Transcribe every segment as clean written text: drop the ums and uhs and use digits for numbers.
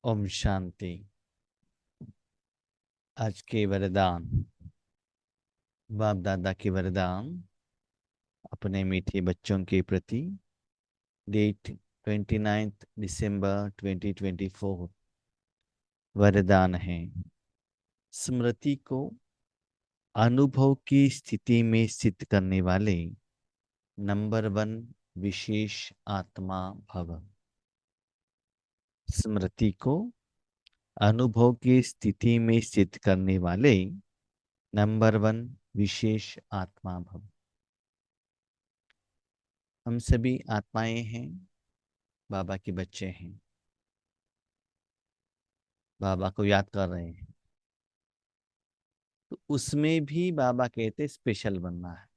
ओम शांति। आज के वरदान, बाप दादा के वरदान अपने मीठे बच्चों के प्रति। डेट 29 दिसंबर 2024। वरदान है, स्मृति को अनुभव की स्थिति में स्थित करने वाले नंबर 1 विशेष आत्मा भव। स्मृति को अनुभव की स्थिति में स्थित करने वाले नंबर 1 विशेष आत्मा भव। हम सभी आत्माएं हैं, बाबा के बच्चे हैं, बाबा को याद कर रहे हैं। तो उसमें भी बाबा कहते स्पेशल बनना है।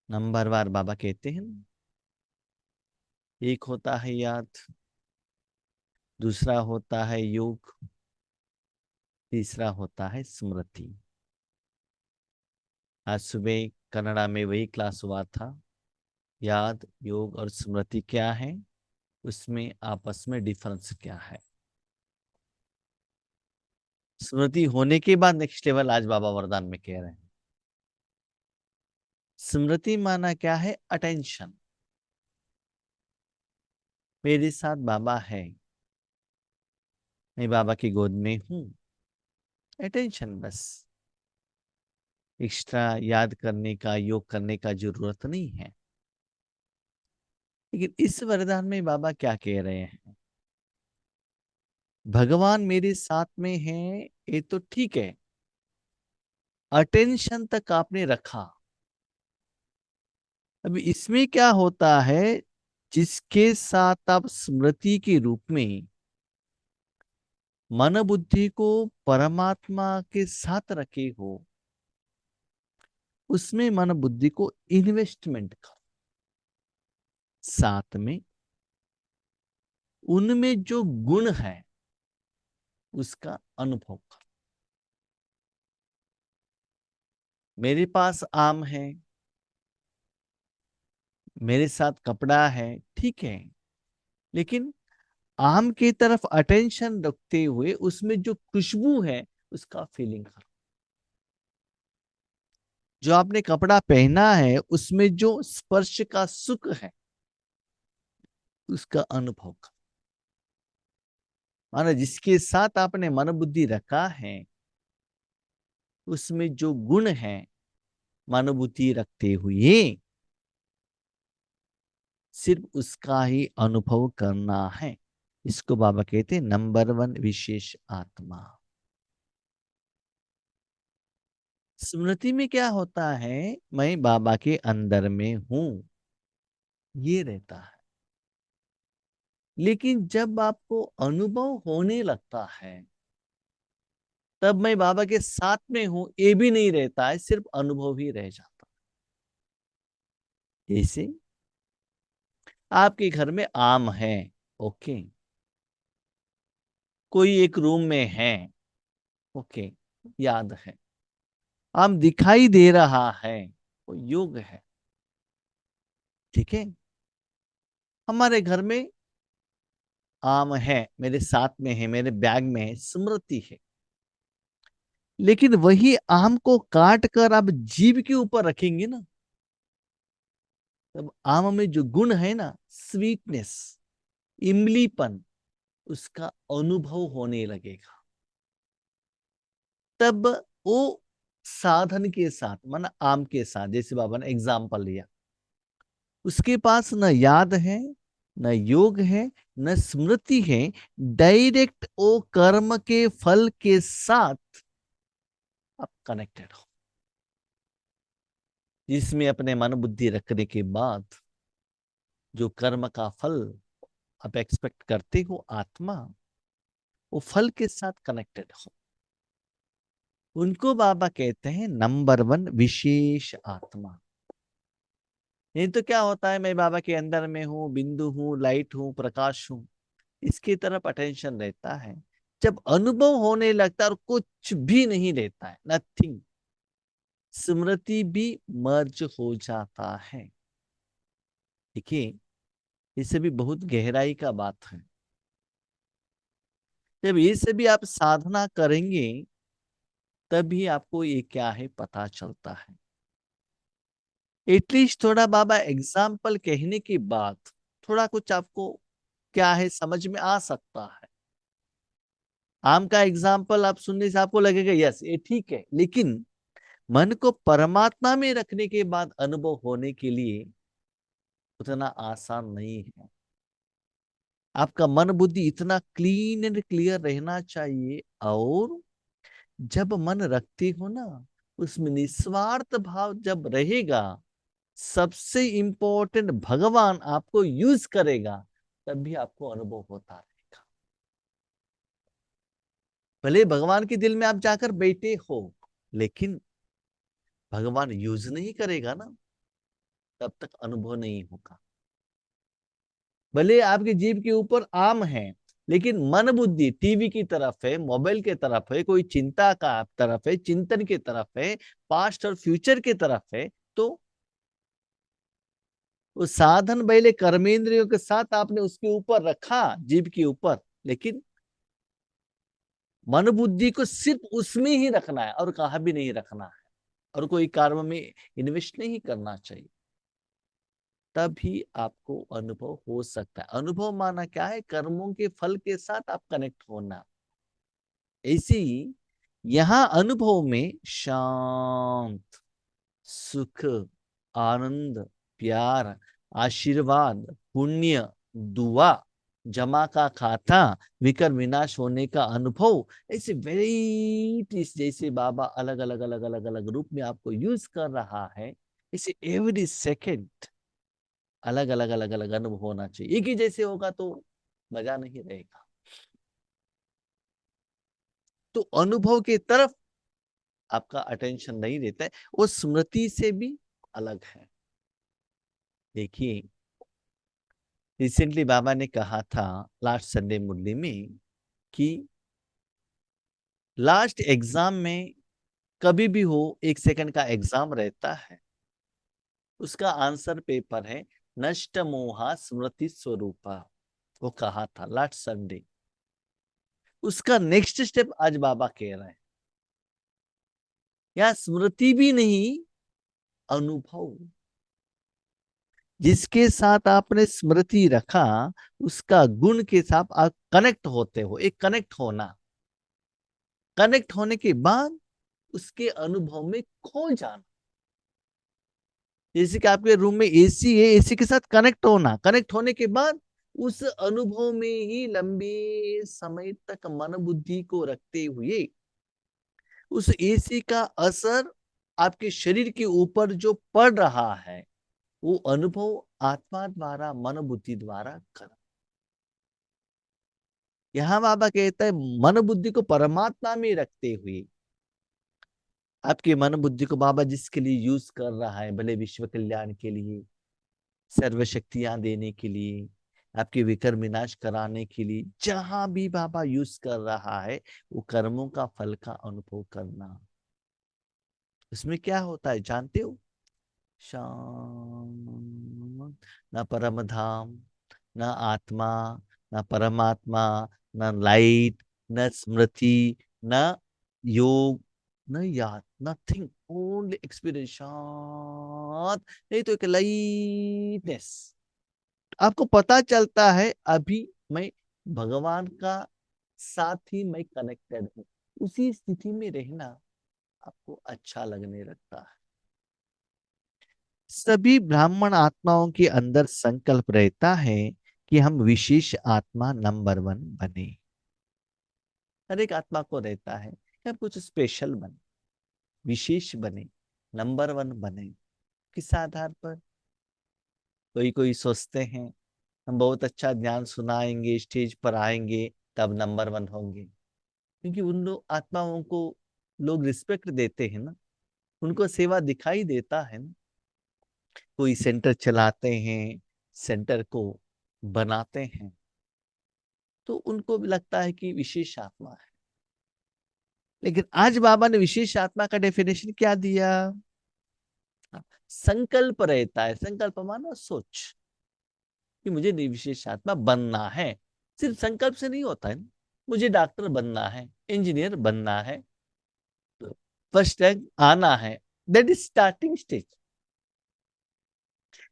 नंबर वार बाबा कहते हैं ना, एक होता है याद, दूसरा होता है योग, तीसरा होता है स्मृति। आज सुबह कन्नड़ा में वही क्लास हुआ था। याद, योग और स्मृति क्या है, उसमें आपस में डिफरेंस क्या है। स्मृति होने के बाद नेक्स्ट लेवल आज बाबा वरदान में कह रहे हैं। स्मृति माना क्या है? अटेंशन। मेरे साथ बाबा है, मैं बाबा की गोद में हूं। अटेंशन बस, एक्स्ट्रा याद करने का, योग करने का जरूरत नहीं है। लेकिन इस वरदान में बाबा क्या कह रहे हैं? भगवान मेरे साथ में है, ये तो ठीक है, अटेंशन तक आपने रखा। अभी इसमें क्या होता है, जिसके साथ आप स्मृति के रूप में मन बुद्धि को परमात्मा के साथ रखे हो, उसमें मन बुद्धि को इन्वेस्टमेंट करो। साथ में उनमें जो गुण है उसका अनुभव करो। मेरे पास आम है, मेरे साथ कपड़ा है, ठीक है, लेकिन आम की तरफ अटेंशन रखते हुए उसमें जो खुशबू है उसका फीलिंग करो। जो आपने कपड़ा पहना है उसमें जो स्पर्श का सुख है उसका अनुभव करो। माना जिसके साथ आपने मन बुद्धि रखा है उसमें जो गुण है, मन बुद्धि रखते हुए सिर्फ उसका ही अनुभव करना है। इसको बाबा कहते हैं नंबर 1 विशेष आत्मा। स्मृति में क्या होता है, मैं बाबा के अंदर में हूं, ये रहता है। लेकिन जब आपको अनुभव होने लगता है तब मैं बाबा के साथ में हूं ये भी नहीं रहता है, सिर्फ अनुभव ही रह जाता है। जैसे आपके घर में आम है, ओके, कोई एक रूम में है, ओके, याद है। आम दिखाई दे रहा है, वो योग है, ठीक है। हमारे घर में आम है, मेरे साथ में है, मेरे बैग में है, स्मृति है। लेकिन वही आम को काट कर आप जीभ के ऊपर रखेंगे ना, तब आम में जो गुण है ना, स्वीटनेस, इमलीपन, उसका अनुभव होने लगेगा। तब वो साधन के साथ, माना आम के साथ, जैसे बाबा ने एग्जाम्पल लिया, उसके पास न याद है, न योग है, न स्मृति है, डायरेक्ट वो कर्म के फल के साथ आप कनेक्टेड हो। जिसमें अपने मन बुद्धि रखने के बाद जो कर्म का फल आप एक्सपेक्ट करते हो, आत्मा, वो फल के साथ कनेक्टेड हो। उनको बाबा कहते हैं नंबर 1 विशेष आत्मा। नहीं तो क्या होता है, मैं बाबा के अंदर में हूं, बिंदु हूं, लाइट हूं, प्रकाश हूं, इसकी तरफ अटेंशन रहता है। जब अनुभव होने लगता है और कुछ भी नहीं रहता है, नथिंग, स्मृति भी मर्ज हो जाता है। देखिए, इससे भी बहुत गहराई का बात है। जब ये सभी आप साधना करेंगे तभी आपको ये क्या है पता चलता है। एटलीस्ट थोड़ा बाबा एग्जाम्पल कहने के बाद थोड़ा कुछ आपको क्या है समझ में आ सकता है। आम का एग्जाम्पल आप सुनने से आपको लगेगा यस ये ठीक है, लेकिन मन को परमात्मा में रखने के बाद अनुभव होने के लिए उतना आसान नहीं है। आपका मन बुद्धि इतना क्लीन एंड क्लियर रहना चाहिए, और जब मन रखते हो ना उसमें निस्वार्थ भाव जब रहेगा, सबसे इंपॉर्टेंट भगवान आपको यूज करेगा, तभी आपको अनुभव होता रहेगा। भले भगवान के दिल में आप जाकर बैठे हो, लेकिन भगवान यूज नहीं करेगा ना, तब तक अनुभव नहीं होगा। भले आपकी जीभ के ऊपर आम है, लेकिन मन बुद्धि टीवी की तरफ है, मोबाइल के तरफ है, कोई चिंता का तरफ है, चिंतन की तरफ है, पास्ट और फ्यूचर की तरफ है, तो वो साधन पहले कर्मेंद्रियों के साथ आपने उसके ऊपर रखा, जीभ के ऊपर, लेकिन मन बुद्धि को सिर्फ उसमें ही रखना है और कहा भी नहीं रखना है, और कोई कर्म में इन्वेस्ट नहीं करना चाहिए, तभी आपको अनुभव हो सकता है। अनुभव माना क्या है? कर्मों के फल के साथ आप कनेक्ट होना। ऐसे ही यहां अनुभव में शांत, सुख, आनंद, प्यार, आशीर्वाद, पुण्य, दुआ, जमा का खाता, विकर विनाश होने का अनुभव, ऐसे वेराइटीज जैसे बाबा अलग अलग अलग अलग अलग रूप में आपको यूज कर रहा है, इसे एवरी सेकेंड अलग अलग अलग अलग अनुभव होना चाहिए। एक ही जैसे होगा तो मजा नहीं रहेगा। तो अनुभव की तरफ आपका अटेंशन नहीं रहता है, वो स्मृति से भी अलग है। देखिए, रिसेंटली बाबा ने कहा था लास्ट संडे मुरली में कि लास्ट एग्जाम में कभी भी हो 1 सेकंड का एग्जाम रहता है, उसका आंसर पेपर है नष्ट मोहा स्मृति स्वरूपा। वो कहा था लास्ट संडे। उसका नेक्स्ट स्टेप आज बाबा कह रहे हैं, या स्मृति भी नहीं, अनुभव। जिसके साथ आपने स्मृति रखा उसका गुण के साथ आप कनेक्ट होते हो, एक कनेक्ट होना, कनेक्ट होने के बाद उसके अनुभव में खो जाना। जैसे कि आपके रूम में एसी है, एसी के साथ कनेक्ट होना, कनेक्ट होने के बाद उस अनुभव में ही लंबे समय तक मन बुद्धि को रखते हुए उस एसी का असर आपके शरीर के ऊपर जो पड़ रहा है, वो अनुभव आत्मा द्वारा मन बुद्धि द्वारा कर। यहां बाबा कहता है मन बुद्धि को परमात्मा में रखते हुए आपके मन बुद्धि को बाबा जिसके लिए यूज कर रहा है, भले विश्व कल्याण के लिए, सर्व शक्तियां देने के लिए, आपके विकर विनाश कराने के लिए, जहां भी बाबा यूज कर रहा है, वो कर्मों का फल का अनुभव करना। इसमें क्या होता है जानते हो? शांत, न परम धाम, न आत्मा, न परमात्मा, न लाइट, न स्मृति, न योग, न याद, नथिंग, ओनली एक्सपीरियंस। शांत नहीं तो एक लाइटनेस। आपको पता चलता है अभी मैं भगवान का साथ ही मैं कनेक्टेड हूं। उसी स्थिति में रहना आपको अच्छा लगने लगता है। सभी ब्राह्मण आत्माओं के अंदर संकल्प रहता है कि हम विशेष आत्मा नंबर 1 बने। हर एक आत्मा को रहता है कि हम कुछ स्पेशल बने, विशेष बने, नंबर 1 बने। किस आधार पर? कोई कोई सोचते हैं हम बहुत अच्छा ज्ञान सुनाएंगे, स्टेज पर आएंगे, तब नंबर 1 होंगे। क्योंकि उन लोग आत्माओं को लोग रिस्पेक्ट देते हैं ना, उनको सेवा दिखाई देता है ना। कोई सेंटर चलाते हैं, सेंटर को बनाते हैं, तो उनको भी लगता है कि विशेष आत्मा है। लेकिन आज बाबा ने विशेष आत्मा का डेफिनेशन क्या दिया? संकल्प रहता है। संकल्प मानो सोच कि मुझे विशेष आत्मा बनना है। सिर्फ संकल्प से नहीं होता है। मुझे डॉक्टर बनना है, इंजीनियर बनना है, फर्स्ट रैंक आना है, दैट इज स्टार्टिंग स्टेज।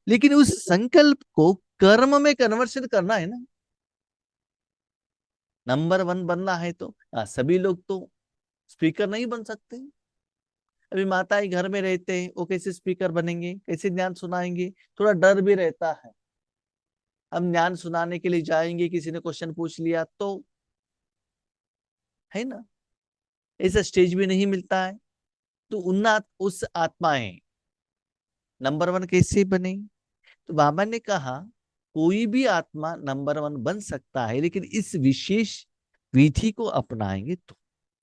लेकिन उस संकल्प को कर्म में कन्वर्शन करना है ना। नंबर वन बनना है तो सभी लोग तो स्पीकर नहीं बन सकते। अभी माताएं घर में रहते हैं, वो कैसे स्पीकर बनेंगे, कैसे ज्ञान सुनाएंगे? थोड़ा डर भी रहता है। हम ज्ञान सुनाने के लिए जाएंगे, किसी ने क्वेश्चन पूछ लिया तो, है ना, ऐसा स्टेज भी नहीं मिलता है। तो उस आत्माएं नंबर वन कैसे बने? तो बाबा ने कहा कोई भी आत्मा नंबर वन बन सकता है, लेकिन इस विशेष विधि को अपनाएंगे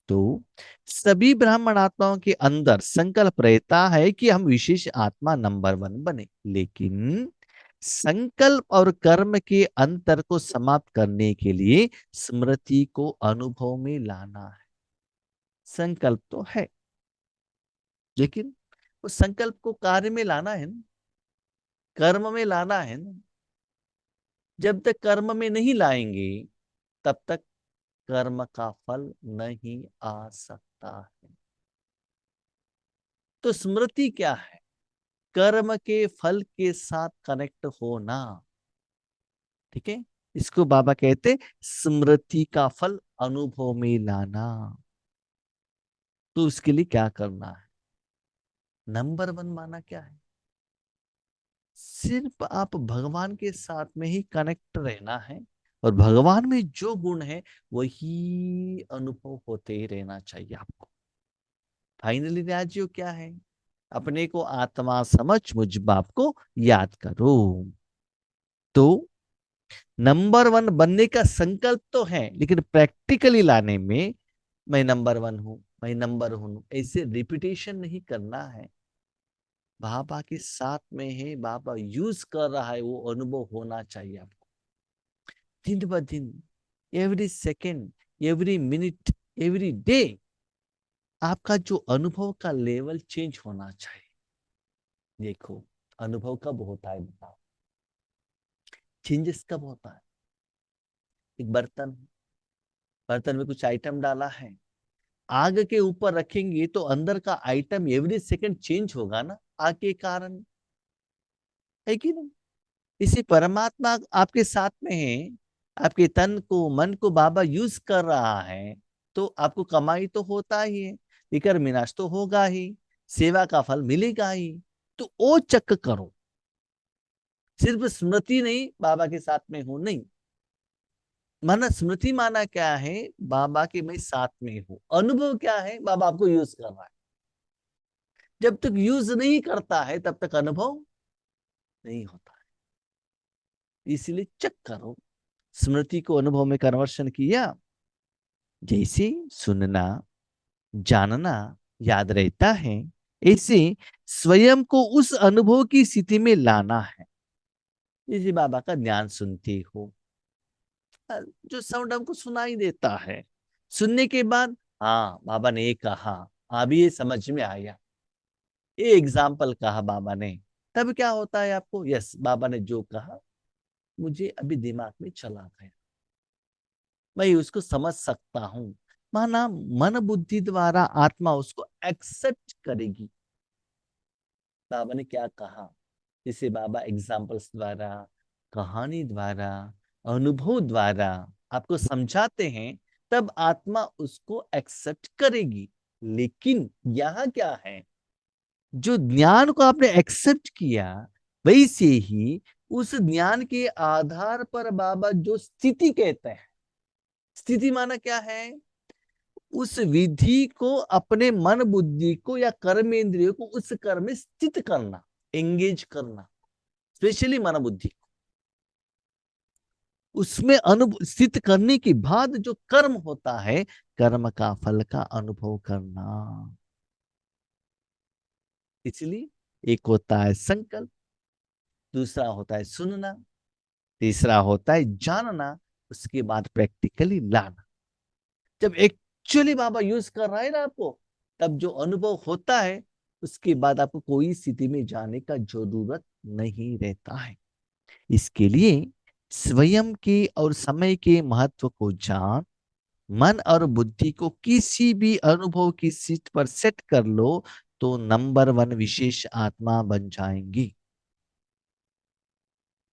तो सभी ब्राह्मण आत्माओं के अंदर संकल्प रहता है कि हम विशेष आत्मा नंबर वन बने, लेकिन संकल्प और कर्म के अंतर को समाप्त करने के लिए स्मृति को अनुभव में लाना है। संकल्प तो है, लेकिन उस संकल्प को कार्य में लाना है ना, कर्म में लाना है ना। जब तक कर्म में नहीं लाएंगे, तब तक कर्म का फल नहीं आ सकता है। तो स्मृति क्या है? कर्म के फल के साथ कनेक्ट होना। ठीक है, इसको बाबा कहते स्मृति का फल अनुभव में लाना। तो उसके लिए क्या करना है? नंबर वन माना क्या है? सिर्फ आप भगवान के साथ में ही कनेक्ट रहना है, और भगवान में जो गुण है वही अनुभव होते ही रहना चाहिए आपको। फाइनली राजियो क्या है? अपने को आत्मा समझ मुझ बाप को याद करो। तो नंबर वन बनने का संकल्प तो है, लेकिन प्रैक्टिकली लाने में मैं नंबर वन हूं, मैं नंबर हूं, ऐसे रिपीटेशन नहीं करना है। बाबा के साथ में है, बाबा यूज कर रहा है, वो अनुभव होना चाहिए आपको। दिन ब दिन, every second, every minute, every day आपका जो अनुभव का लेवल चेंज होना चाहिए। देखो, अनुभव कब होता है बताओ? चेंजेस कब होता है? एक बर्तन, बर्तन में कुछ आइटम डाला है, आग के ऊपर रखेंगे तो अंदर का आइटम एवरी सेकंड चेंज होगा ना, आग के कारण, है कि नहीं? इसी परमात्मा आपके साथ में है, आपके तन को मन को बाबा यूज कर रहा है, तो आपको कमाई तो होता ही है, विकर विनाश तो होगा ही, सेवा का फल मिलेगा ही। तो वो चक करो। सिर्फ स्मृति नहीं, बाबा के साथ में हूं नहीं, माना स्मृति माना क्या है? बाबा के मैं साथ में हूं। अनुभव क्या है? बाबा आपको यूज कर रहा है। जब तक यूज नहीं करता है तब तक अनुभव नहीं होता है। इसलिए चेक करो, स्मृति को अनुभव में कन्वर्शन किया, जैसे सुनना जानना याद रहता है, ऐसे स्वयं को उस अनुभव की स्थिति में लाना है। जैसे बाबा का ज्ञान सुनते हो, जो साउंड हमको सुनाई देता है, सुनने के बाद हाँ बाबा ने ये कहा, अभी ये समझ में आया, ये एग्जाम्पल कहा बाबा ने, तब क्या होता है आपको? यस, बाबा ने जो कहा मुझे अभी दिमाग में चला गया, मैं उसको समझ सकता हूं। माना मन बुद्धि द्वारा आत्मा उसको एक्सेप्ट करेगी। बाबा ने क्या कहा, जिसे बाबा एग्जाम्पल्स द्वारा, कहानी द्वारा, अनुभव द्वारा आपको समझाते हैं, तब आत्मा उसको एक्सेप्ट करेगी। लेकिन यहाँ क्या है, जो ज्ञान को आपने एक्सेप्ट किया, वैसे ही उस ज्ञान के आधार पर बाबा जो स्थिति कहते हैं, स्थिति माना क्या है? उस विधि को अपने मन बुद्धि को या कर्म इंद्रियों को उस कर्म में स्थित करना, एंगेज करना, स्पेशली मन बुद्धि को उसमें अनुभव स्थित करने के बाद जो कर्म होता है, कर्म का फल का अनुभव करना। इसलिए एक होता है संकल्प, दूसरा होता है सुनना, तीसरा होता है जानना, उसके बाद प्रैक्टिकली लाना। जब एक्चुअली बाबा यूज कर रहा है ना आपको, तब जो अनुभव होता है, उसके बाद आपको कोई स्थिति में जाने का जरूरत नहीं रहता है। इसके लिए स्वयं के और समय के महत्व को जान मन और बुद्धि को किसी भी अनुभव की सीट पर सेट कर लो तो नंबर 1 विशेष आत्मा बन जाएंगी।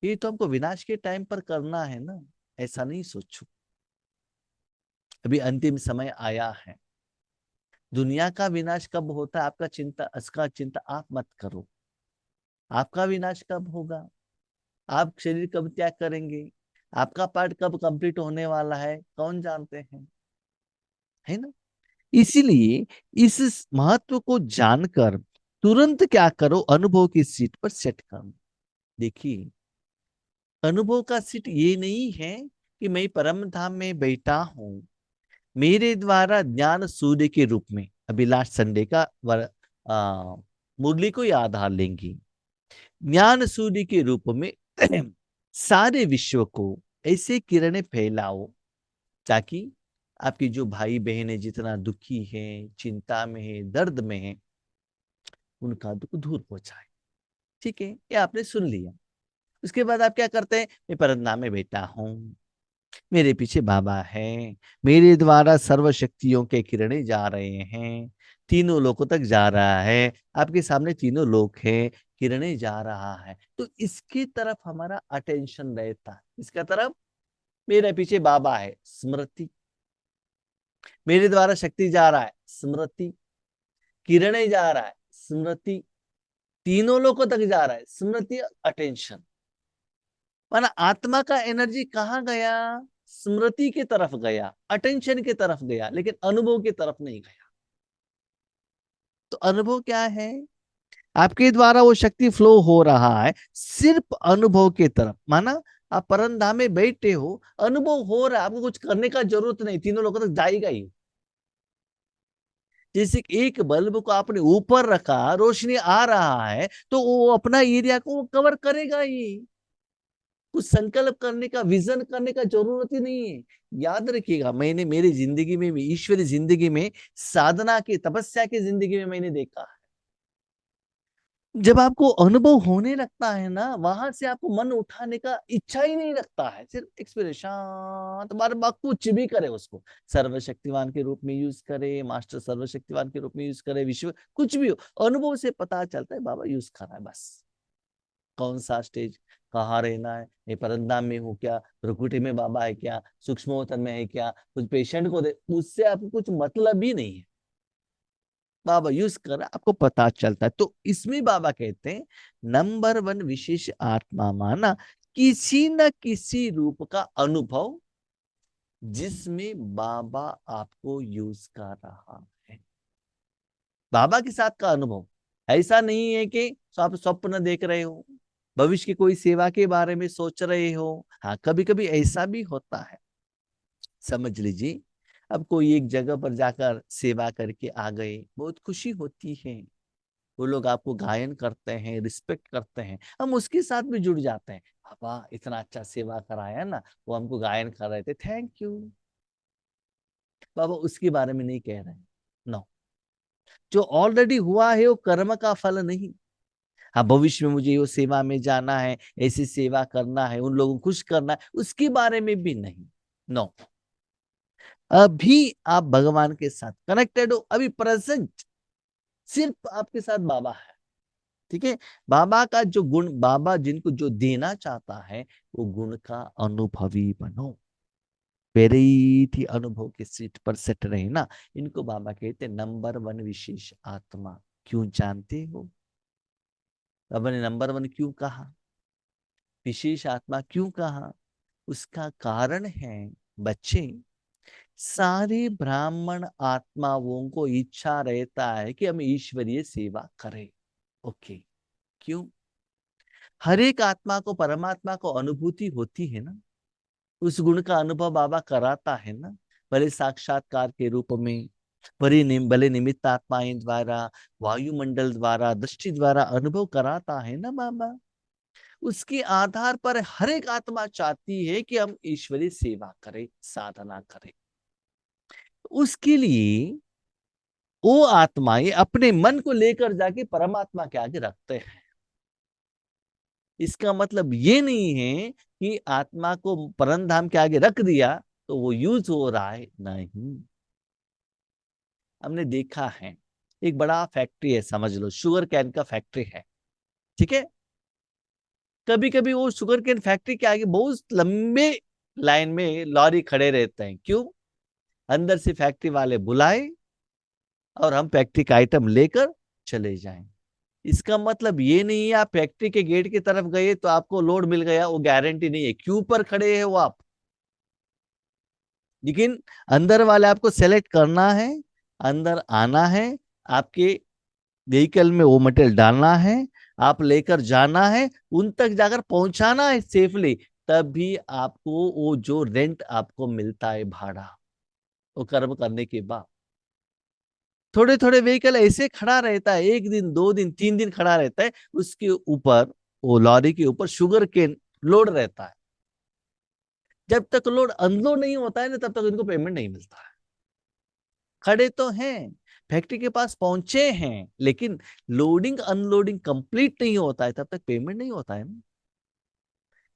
ये तो हमको विनाश के टाइम पर करना है ना, ऐसा नहीं सोचो। अभी अंतिम समय आया है। दुनिया का विनाश कब होता है आपका चिंता, इसका चिंता आप मत करो। आपका विनाश कब होगा, आप शरीर कब त्याग करेंगे, आपका पार्ट कब कंप्लीट होने वाला है, कौन जानते हैं, है ना। इसीलिए इस महत्व को जानकर तुरंत क्या करो, अनुभव की सीट पर सेट करो। देखिए, अनुभव का सीट ये नहीं है कि मैं परम धाम में बैठा हूं, मेरे द्वारा ज्ञान सूर्य के रूप में, अभी लास्ट संडे का मुरली को याद आ लेंगी, ज्ञान सूर्य के रूप में सारे विश्व को ऐसे किरणें फैलाओ ताकि आपकी जो भाई बहन है, जितना दुखी है, चिंता में है, दर्द में है, उनका दुख दूर हो जाए। ठीक है, ये आपने सुन लिया। उसके बाद आप क्या करते हैं, मैं परंतु में बैठा हूं, मेरे पीछे बाबा है, मेरे द्वारा सर्वशक्तियों के किरणें जा रहे हैं, तीनों लोकों तक जा रहा है, आपके सामने तीनों लोक हैं, किरणें जा रहा है, तो इसकी तरफ हमारा अटेंशन रहता है। इसका तरफ, मेरे पीछे बाबा है, स्मृति, मेरे द्वारा शक्ति जा रहा है, स्मृति, किरणें जा रहा है, स्मृति, तीनों लोगों तक जा रहा है, स्मृति, अटेंशन। माना आत्मा का एनर्जी कहाँ गया, स्मृति की तरफ गया, अटेंशन की तरफ गया, लेकिन अनुभव की तरफ नहीं गया। तो अनुभव क्या है, आपके द्वारा वो शक्ति फ्लो हो रहा है सिर्फ अनुभव की तरफ। माना आप परम धाम में बैठे हो, अनुभव हो रहा है, आपको कुछ करने का जरूरत नहीं, तीनों लोगों तक जाएगा ही। जैसे एक बल्ब को आपने ऊपर रखा, रोशनी आ रहा है, तो वो अपना एरिया को कवर करेगा ही, कुछ संकल्प करने का, विजन करने का जरूरत ही नहीं है। याद रखिएगा, मैंने मेरी जिंदगी में, ईश्वरी जिंदगी में, साधना की, तपस्या की जिंदगी में मैंने देखा है, जब आपको अनुभव होने लगता है ना, वहां से आपको मन उठाने का इच्छा ही नहीं रखता है, सिर्फ एक्सपीरियंस, शांत, बार बार कुछ भी करे उसको, सर्वशक्तिवान के रूप में यूज करे, मास्टर सर्वशक्तिवान के रूप में यूज करे, विश्व कुछ भी हो, अनुभव से पता चलता है बाबा यूज कर रहा है। बस कौन सा स्टेज, कहाँ रहना है, ये परंदाम में हूँ क्या, प्रकृति में बाबा है क्या, सूक्ष्मोत्तर में है क्या, कुछ पेशेंट को दे, उससे आपको कुछ मतलब ही नहीं है। बाबा यूज कर रहा, आपको पता चलता है। तो इसमें बाबा कहते हैं नंबर 1 विशेष आत्मा माना किसी न किसी रूप का अनुभव, जिसमें बाबा आपको यूज कर रहा है। बाबा के साथ का अनुभव ऐसा नहीं है कि आप स्वप्न देख रहे हो, भविष्य की कोई सेवा के बारे में सोच रहे हो। हाँ, कभी कभी ऐसा भी होता है, समझ लीजिए। अब कोई एक जगह पर जाकर सेवा करके आ गए, बहुत खुशी होती है, वो लोग आपको गायन करते हैं, रिस्पेक्ट करते हैं, हम उसके साथ भी जुड़ जाते हैं। पापा इतना अच्छा सेवा कराया ना, वो हमको गायन कर रहे थे, थैंक यू। बाबा उसके बारे में नहीं कह रहे, नो। जो ऑलरेडी हुआ है वो कर्म का फल नहीं। हाँ, भविष्य में मुझे वो सेवा में जाना है, ऐसी सेवा करना है, उन लोगों को खुश करना है, उसके बारे में भी नहीं, नो। अभी आप भगवान के साथ कनेक्टेड हो, अभी प्रेजेंट सिर्फ आपके साथ बाबा है। ठीक है, बाबा का जो गुण, बाबा जिनको जो देना चाहता है, वो गुण का अनुभवी बनो। वेरी अनुभव के सीट पर सेट रहे ना, इनको बाबा कहते नंबर 1 विशेष आत्मा। क्यों जानते हो बाबा ने नंबर 1 क्यों कहा, विशेष आत्मा क्यों कहा? उसका कारण है बच्चे, सारे ब्राह्मण आत्माओं को इच्छा रहता है कि हम ईश्वरीय सेवा करें। ओके, क्यों? हर एक आत्मा को परमात्मा को अनुभूति होती है ना, उस गुण का अनुभव बाबा कराता है ना, भले साक्षात्कार के रूप में, भले निमित्त आत्माएं द्वारा, वायुमंडल द्वारा, दृष्टि द्वारा अनुभव कराता है ना बाबा। उसके आधार पर हर एक आत्मा चाहती है कि हम ईश्वरीय सेवा करें, साधना करें। उसके लिए वो आत्माएं अपने मन को लेकर जाके परमात्मा के आगे रखते हैं। इसका मतलब ये नहीं है कि आत्मा को परम धाम के आगे रख दिया, तो वो यूज हो रहा है नहीं। हमने देखा है, एक बड़ा फैक्ट्री है, समझ लो शुगर कैन का फैक्ट्री है, ठीक है। कभी कभी वो शुगर केन फैक्ट्री के आगे बहुत लंबे लाइन में लॉरी खड़े रहते हैं, क्यों? अंदर से फैक्ट्री वाले बुलाए और हम फैक्ट्री का आइटम लेकर चले जाएं। इसका मतलब ये नहीं है आप फैक्ट्री के गेट की तरफ गए तो आपको लोड मिल गया, वो गारंटी नहीं है, क्यों पर खड़े हैं वो आप। लेकिन अंदर वाले आपको सेलेक्ट करना है, अंदर आना है, आपके व्हीकल में वो मटेरियल डालना है, आप लेकर जाना है, उन तक जाकर पहुंचाना है सेफली, तब भी आपको वो जो रेंट आपको मिलता है भाड़ा, वो कर्म करने के बाद। थोड़े थोड़े व्हीकल ऐसे खड़ा रहता है, एक दिन, 2 दिन, 3 दिन खड़ा रहता है, उसके ऊपर, वो लॉरी के ऊपर शुगर केन लोड रहता है। जब तक लोड अनलोड नहीं होता है ना, तब तक इनको पेमेंट नहीं मिलता है। खड़े तो हैं, फैक्ट्री के पास पहुंचे हैं, लेकिन लोडिंग अनलोडिंग कंप्लीट नहीं होता है, तब तक पेमेंट नहीं होता है ना।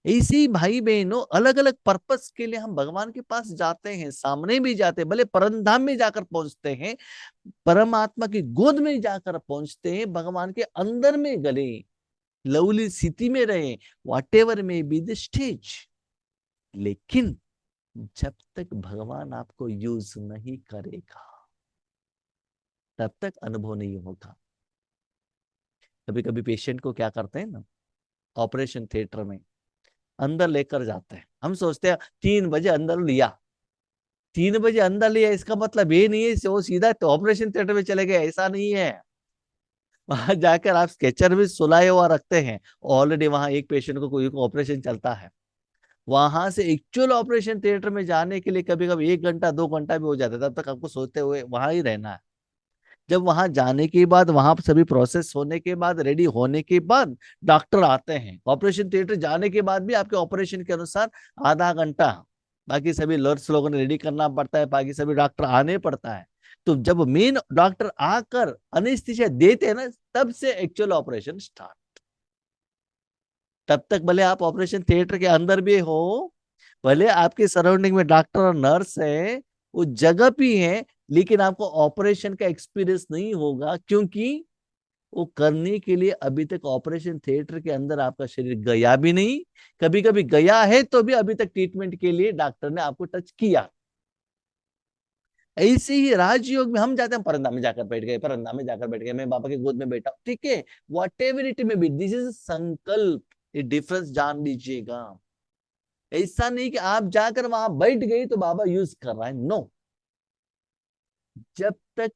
ऐसे ही भाई बहनों, अलग अलग पर्पस के लिए हम भगवान के पास जाते हैं, सामने भी जाते हैं, भले परम धाम में जाकर पहुंचते हैं, परमात्मा की गोद में जाकर पहुंचते हैं, भगवान के अंदर में गले लवली स्थिति में रहे, वॉट एवर में बी द स्टेज। लेकिन जब तक भगवान आपको यूज नहीं करेगा, तब तक अनुभव नहीं होगा। कभी कभी पेशेंट को क्या करते हैं ना, ऑपरेशन थिएटर में अंदर लेकर जाते हैं, हम सोचते हैं 3 बजे अंदर लिया, 3 बजे अंदर लिया, इसका मतलब ये नहीं है वो सीधा तो ऑपरेशन थिएटर में चले गए, ऐसा नहीं है। वहां जाकर आप स्केचर भी सुलाए हुआ रखते हैं, ऑलरेडी वहां एक पेशेंट को कोई ऑपरेशन चलता है, वहां से एक्चुअल ऑपरेशन थिएटर में जाने के लिए कभी कभी 1 घंटा 2 घंटा भी हो जाता है, तब तक आपको सोते हुए वहां ही रहना है। जब वहां जाने के बाद, वहां सभी प्रोसेस होने के बाद, रेडी होने के बाद डॉक्टर आते हैं, ऑपरेशन थिएटर जाने के बाद भी आपके ऑपरेशन के अनुसार आधा घंटा बाकी सभी नर्स लोगों ने रेडी करना पड़ता है, बाकी सभी डॉक्टर आने पड़ता है। तो जब मेन डॉक्टर आकर अनेस्थीसिया देते हैं ना, तब से एक्चुअल ऑपरेशन स्टार्ट। तब तक भले आप ऑपरेशन थिएटर के अंदर भी हो, भले आपके सराउंडिंग में डॉक्टर और नर्स है, वो जगह भी है, लेकिन आपको ऑपरेशन का एक्सपीरियंस नहीं होगा, क्योंकि वो करने के लिए अभी तक ऑपरेशन थिएटर के अंदर आपका शरीर गया भी नहीं, कभी कभी गया है तो भी अभी तक ट्रीटमेंट के लिए डॉक्टर ने आपको टच किया। ऐसे ही राजयोग में हम जाते हैं, परंदा में जाकर बैठ गए, परंदा में जाकर बैठ गए, मैं बाबा के गोद में बैठा, ठीक है, वॉट एवर इट में बी, दिस इज संकल्प, ये डिफरेंस जान लीजिएगा। ऐसा नहीं कि आप जाकर वहां बैठ गई तो बाबा यूज कर रहा है, नो। जब तक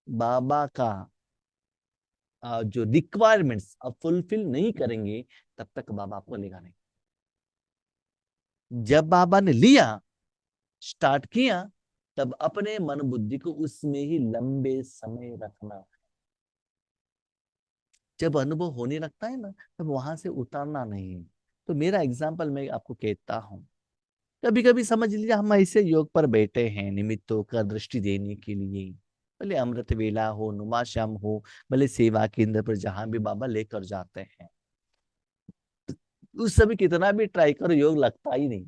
बाबा का जो रिक्वायरमेंट्स आप फुलफिल नहीं करेंगे, तब तक बाबा आपको लेगा नहीं। जब बाबा ने लिया, स्टार्ट किया, तब अपने मन बुद्धि को उसमें ही लंबे समय रखना। जब अनुभव होने लगता है ना, तब वहां से उतारना नहीं है। तो मेरा एग्जाम्पल मैं आपको कहता हूँ, कभी कभी समझ लीजिए हम ऐसे योग पर बैठे हैं निमित्तों का दृष्टि देने के लिए, भले अमृत वेला हो, नुमाश्याम हो, भले सेवा केंद्र पर जहां भी बाबा लेकर जाते हैं, उस समय कितना भी ट्राई करो योग लगता ही नहीं।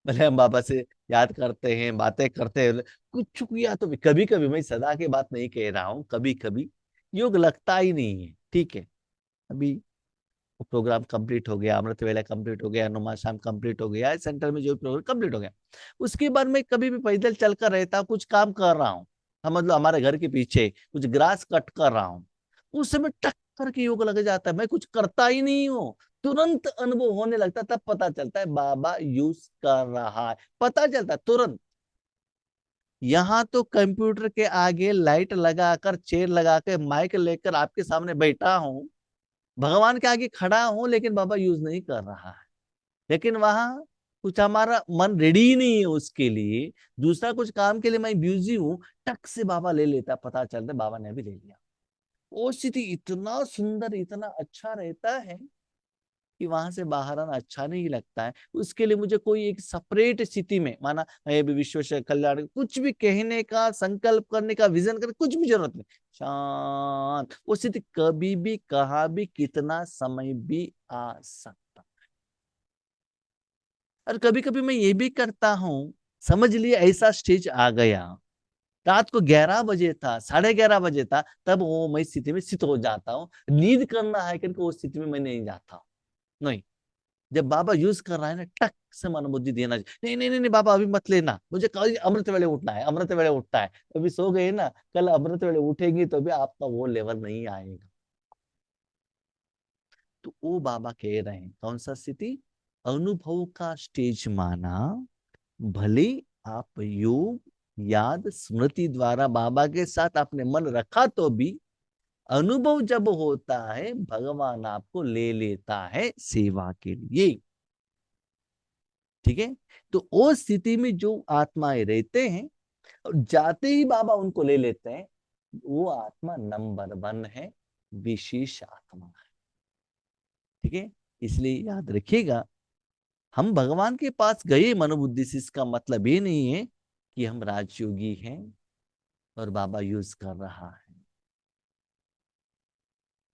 भले हम बाबा से याद करते हैं, बातें करते हैं, कुछ किया तो भी, कभी कभी, मैं सदा की बात नहीं कह रहा हूँ, कभी कभी योग लगता ही नहीं है, ठीक है। अभी प्रोग्राम कंप्लीट हो गया, अमृत वेला कंप्लीट हो गया, नुमा शाम कंप्लीट हो गया, सेंटर में जो प्रोग्राम कंप्लीट हो गया, उसके बाद मैं कभी भी पैदल चलकर रहता हूँ, कुछ काम कर रहा हूँ, हम मतलब हमारे घर के पीछे कुछ ग्रास कट कर रहा हूँ, उस समय टक करके योग लग जाता है, मैं कुछ करता ही नहीं हूँ, तुरंत अनुभव होने लगता है, तब पता चलता है बाबा यूज कर रहा है, पता चलता है तुरंत। यहाँ तो कंप्यूटर के आगे लाइट लगाकर, चेयर लगाकर, माइक लेकर आपके सामने बैठा हूँ, भगवान के आगे खड़ा हूं, लेकिन बाबा यूज नहीं कर रहा है। लेकिन वहां कुछ हमारा मन रेडी ही नहीं है उसके लिए, दूसरा कुछ काम के लिए मैं बिजी हूं, टक से बाबा ले लेता, पता चलता बाबा ने भी ले लिया। वो स्थिति इतना सुंदर, इतना अच्छा रहता है कि वहां से बाहर आना अच्छा नहीं लगता है। उसके लिए मुझे कोई एक सेपरेट स्थिति में, माना मैं भी विश्व से कल्याण, कुछ भी कहने का, संकल्प करने का, विजन करने, कुछ भी जरूरत नहीं, शांत वो स्थिति कभी भी, कहा भी, कितना समय भी आ सकता। और कभी कभी मैं ये भी करता हूँ, समझ लिए ऐसा स्टेज आ गया, रात को 11 बजे था, 11:30 बजे था, तब वो मैं स्थिति में स्थित हो जाता हूँ, नींद करना है करके वो स्थिति में मैं नहीं जाता। नहीं, जब बाबा यूज कर रहा है ना, टक से मन बुद्धि देना चाहिए। नहीं नहीं नहीं नहीं बाबा, अभी मत लेना, मुझे कल अमृत वेले उठना है, अमृत वेले उठना है। अभी सो गए ना, कल अमृत वेले उठेंगी तो भी आपका वो लेवल नहीं आएगा। तो वो बाबा कह रहे हैं कौन सा स्थिति, अनुभव का स्टेज माना, भले आप योग याद स्मृति द्वारा बाबा के साथ आपने मन रखा तो भी अनुभव जब होता है, भगवान आपको ले लेता है सेवा के लिए। ठीक है, तो वो स्थिति में जो आत्माएं रहते हैं और जाते ही बाबा उनको ले लेते हैं, वो आत्मा नंबर 1 है, विशेष आत्मा है। ठीक है, इसलिए याद रखिएगा, हम भगवान के पास गए मनोबुद्धि से, इसका मतलब ये नहीं है कि हम राजयोगी हैं और बाबा यूज कर रहा है।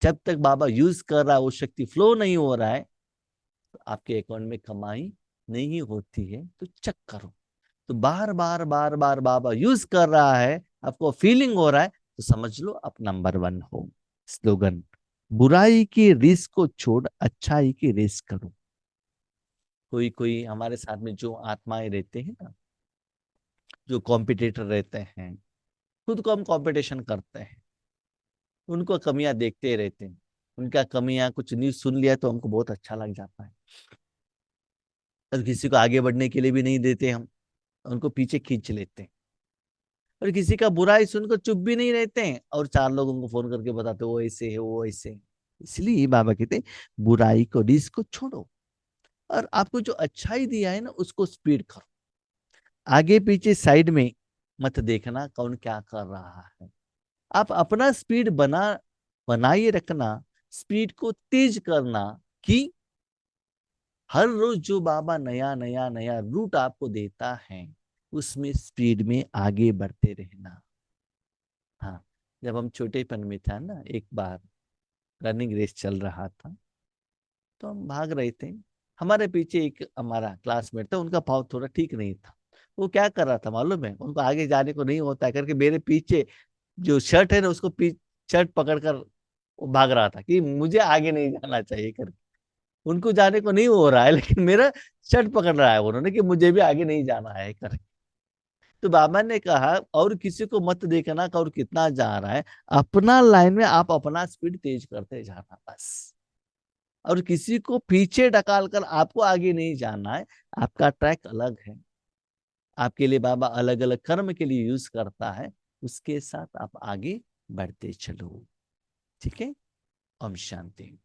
जब तक बाबा यूज कर रहा है, वो शक्ति फ्लो नहीं हो रहा है, तो आपके अकाउंट में कमाई नहीं होती है, तो चेक करो। तो बार बार बार बार बाबा यूज कर रहा है, आपको फीलिंग हो रहा है, तो समझ लो आप नंबर 1 हो। स्लोगन, बुराई की रेस को छोड़ अच्छाई की रेस करो। कोई कोई हमारे साथ में जो आत्माएं रहते हैं ना, जो कॉम्पिटिटर रहते हैं, खुद को हम कंपटीशन करते हैं, उनको कमियां देखते रहते हैं, उनका कमियां कुछ न्यूज सुन लिया तो हमको बहुत अच्छा लग जाता है, और किसी को आगे बढ़ने के लिए भी नहीं देते हम, उनको पीछे खींच लेते हैं। और किसी का बुराई सुनकर चुप भी नहीं रहते हैं, और 4 लोगों को फोन करके बताते वो ऐसे है वो ऐसे है। इसलिए बाबा कहते हैं, बुराई को रिस को छोड़ो, और आपको जो अच्छाई दिया है ना, उसको स्पीड करो। आगे पीछे साइड में मत देखना कौन क्या कर रहा है, आप अपना स्पीड बनाए रखना, स्पीड को तेज करना, कि हर रोज जो बाबा नया नया नया रूट आपको देता है, उसमें स्पीड में आगे बढ़ते रहना। हाँ, जब हम छोटेपन में था ना, एक बार रनिंग रेस चल रहा था, तो हम भाग रहे थे, हमारे पीछे एक हमारा क्लासमेट था, उनका भाव थोड़ा ठीक नहीं था। वो क्या कर रहा था मालूम है, उनको आगे जाने को नहीं होता है करके मेरे पीछे जो शर्ट है ना, उसको शर्ट पकड़ कर वो भाग रहा था कि मुझे आगे नहीं जाना चाहिए करके। उनको जाने को नहीं हो रहा है, लेकिन मेरा शर्ट पकड़ रहा है उन्होंने कि मुझे भी आगे नहीं जाना है करके। तो बाबा ने कहा, और किसी को मत देखना कि और कितना जा रहा है, अपना लाइन में आप अपना स्पीड तेज करते जाना बस, और किसी को पीछे ढकाल कर आपको आगे नहीं जाना है। आपका ट्रैक अलग है, आपके लिए बाबा अलग अलग कर्म के लिए यूज करता है, उसके साथ आप आगे बढ़ते चलो। ठीक है, ओम शांति।